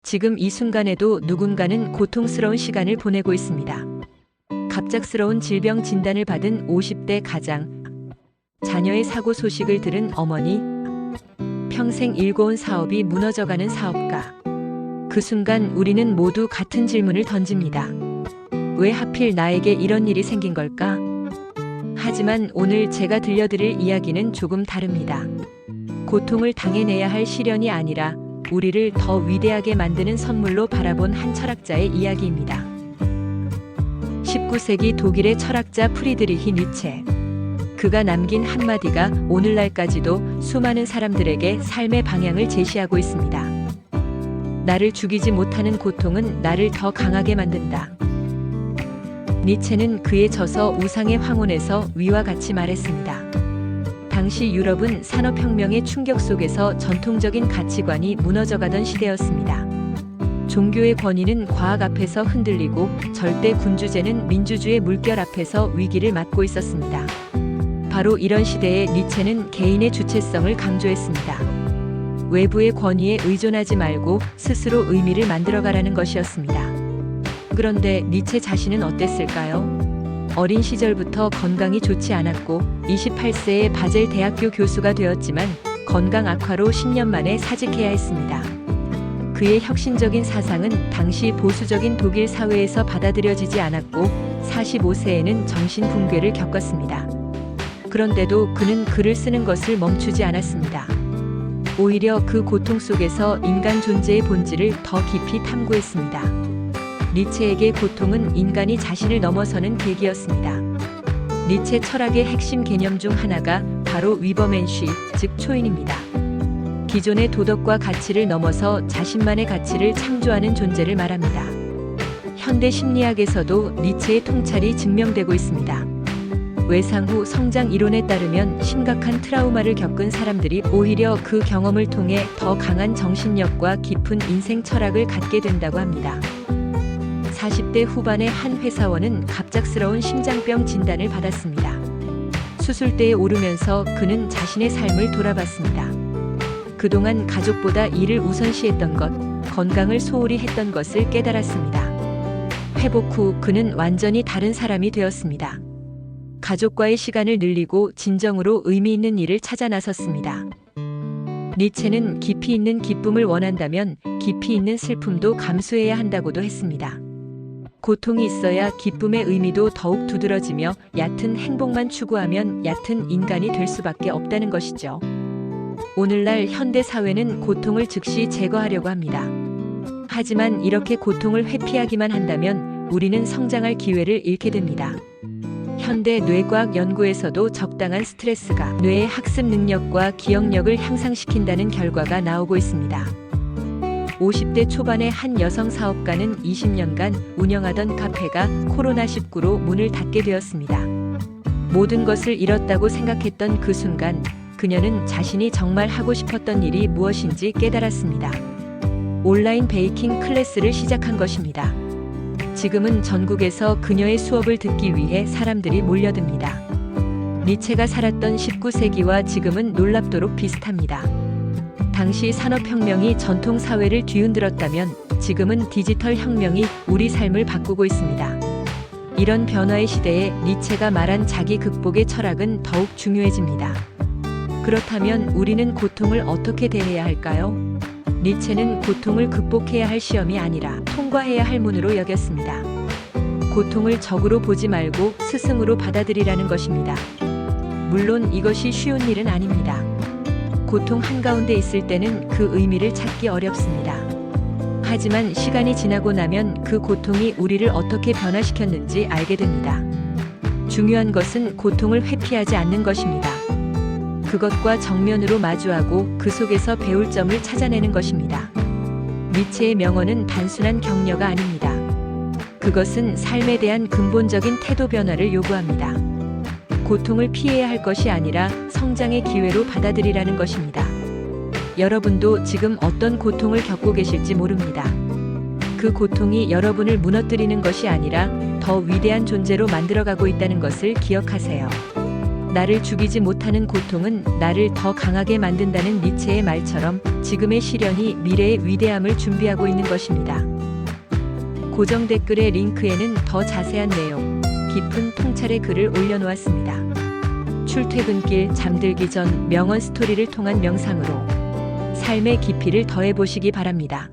지금 이 순간에도 누군가는 고통스러운 시간을 보내고 있습니다. 갑작스러운 질병 진단을 받은 50대 가장, 자녀의 사고 소식을 들은 어머니, 평생 일궈온 사업이 무너져가는 사업가. 그 순간 우리는 모두 같은 질문을 던집니다. 왜 하필 나에게 이런 일이 생긴 걸까? 하지만 오늘 제가 들려드릴 이야기는 조금 다릅니다. 고통을 당해내야 할 시련이 아니라 우리를 더 위대하게 만드는 선물로 바라본 한 철학자의 이야기입니다. 19세기 독일의 철학자 프리드리히 니체. 그가 남긴 한마디가 오늘날까지도 수많은 사람들에게 삶의 방향을 제시하고 있습니다. 나를 죽이지 못하는 고통은 나를 더 강하게 만든다. 니체는 그의 저서 우상의 황혼에서 위와 같이 말했습니다. 당시 유럽은 산업혁명의 충격 속에서 전통적인 가치관이 무너져가던 시대였습니다. 종교의 권위는 과학 앞에서 흔들리고 절대 군주제는 민주주의 물결 앞에서 위기를 맞고 있었습니다. 바로 이런 시대에 니체는 개인의 주체성을 강조했습니다. 외부의 권위에 의존하지 말고 스스로 의미를 만들어가라는 것이었습니다. 그런데 니체 자신은 어땠을까요? 어린 시절부터 건강이 좋지 않았고 28세에 바젤 대학교 교수가 되었지만 건강 악화로 10년 만에 사직해야 했습니다. 그의 혁신적인 사상은 당시 보수적인 독일 사회에서 받아들여지지 않았고 45세에는 정신붕괴를 겪었습니다. 그런데도 그는 글을 쓰는 것을 멈추지 않았습니다. 오히려 그 고통 속에서 인간 존재의 본질을 더 깊이 탐구했습니다. 니체에게 고통은 인간이 자신을 넘어서는 계기였습니다. 니체 철학의 핵심 개념 중 하나가 바로 위버멘쉬, 즉 초인입니다. 기존의 도덕과 가치를 넘어서 자신만의 가치를 창조하는 존재를 말합니다. 현대 심리학에서도 니체의 통찰이 증명되고 있습니다. 외상 후 성장 이론에 따르면 심각한 트라우마를 겪은 사람들이 오히려 그 경험을 통해 더 강한 정신력과 깊은 인생 철학을 갖게 된다고 합니다. 40대 후반의 한 회사원은 갑작스러운 심장병 진단을 받았습니다. 수술대에 오르면서 그는 자신의 삶을 돌아봤습니다. 그동안 가족보다 일을 우선시했던 것, 건강을 소홀히 했던 것을 깨달았습니다. 회복 후 그는 완전히 다른 사람이 되었습니다. 가족과의 시간을 늘리고 진정으로 의미 있는 일을 찾아 나섰습니다. 니체는 깊이 있는 기쁨을 원한다면 깊이 있는 슬픔도 감수해야 한다고도 했습니다. 고통이 있어야 기쁨의 의미도 더욱 두드러지며 얕은 행복만 추구하면 얕은 인간이 될 수밖에 없다는 것이죠. 오늘날 현대 사회는 고통을 즉시 제거하려고 합니다. 하지만 이렇게 고통을 회피하기만 한다면 우리는 성장할 기회를 잃게 됩니다. 현대 뇌과학 연구에서도 적당한 스트레스가 뇌의 학습 능력과 기억력을 향상시킨다는 결과가 나오고 있습니다. 50대 초반의 한 여성 사업가는 20년간 운영하던 카페가 코로나19로 문을 닫게 되었습니다. 모든 것을 잃었다고 생각했던 그 순간 그녀는 자신이 정말 하고 싶었던 일이 무엇인지 깨달았습니다. 온라인 베이킹 클래스를 시작한 것입니다. 지금은 전국에서 그녀의 수업을 듣기 위해 사람들이 몰려듭니다. 니체가 살았던 19세기와 지금은 놀랍도록 비슷합니다. 당시 산업혁명이 전통 사회를 뒤흔들었다면 지금은 디지털 혁명이 우리 삶을 바꾸고 있습니다. 이런 변화의 시대에 니체가 말한 자기 극복의 철학은 더욱 중요해집니다. 그렇다면 우리는 고통을 어떻게 대해야 할까요? 니체는 고통을 극복해야 할 시험이 아니라 통과해야 할 문으로 여겼습니다. 고통을 적으로 보지 말고 스승으로 받아들이라는 것입니다. 물론 이것이 쉬운 일은 아닙니다. 고통 한가운데 있을 때는 그 의미를 찾기 어렵습니다. 하지만 시간이 지나고 나면 그 고통이 우리를 어떻게 변화시켰는지 알게 됩니다. 중요한 것은 고통을 회피하지 않는 것입니다. 그것과 정면으로 마주하고 그 속에서 배울 점을 찾아내는 것입니다. 니체의 명언은 단순한 격려가 아닙니다. 그것은 삶에 대한 근본적인 태도 변화를 요구합니다. 고통을 피해야 할 것이 아니라 성장의 기회로 받아들이라는 것입니다. 여러분도 지금 어떤 고통을 겪고 계실지 모릅니다. 그 고통이 여러분을 무너뜨리는 것이 아니라 더 위대한 존재로 만들어가고 있다는 것을 기억하세요. 나를 죽이지 못하는 고통은 나를 더 강하게 만든다는 니체의 말처럼 지금의 시련이 미래의 위대함을 준비하고 있는 것입니다. 고정 댓글의 링크에는 더 자세한 내용, 깊은 통찰의 글을 올려놓았습니다. 출퇴근길, 잠들기 전 명언 스토리를 통한 명상으로 삶의 깊이를 더해보시기 바랍니다.